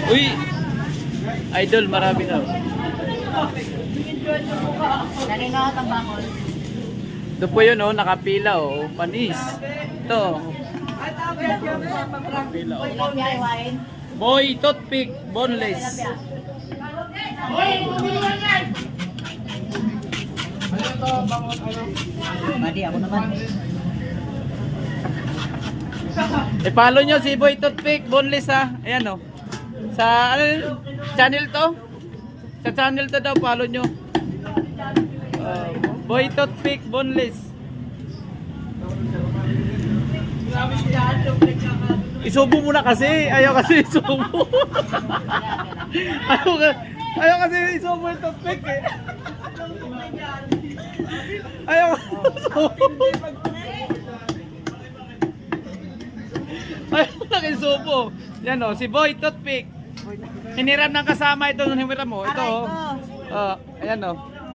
Uy! Idol, marami na. Nalingaw ang bakol. Ito po yun, oh, nakapila, oh. Panis. Ito. Nakapila, oh. Tilapia, wine. Boy, toothpick, boneless. Madi, ako naman. I-follow nyo si Boy Toothpick, boneless ha. Ayan o. Sa ano yun? Channel to? Sa channel to daw, follow nyo. Boy Toothpick, boneless. Isubo muna kasi. Ayaw kasi isubo. ayaw kasi isubo yung toothpick eh. Ayaw isubo. Ayaw lang isubo. Yan o, si Boy Toothpick. Hiniram ng kasama ito nung hiniram mo. Ito o. Ayan o.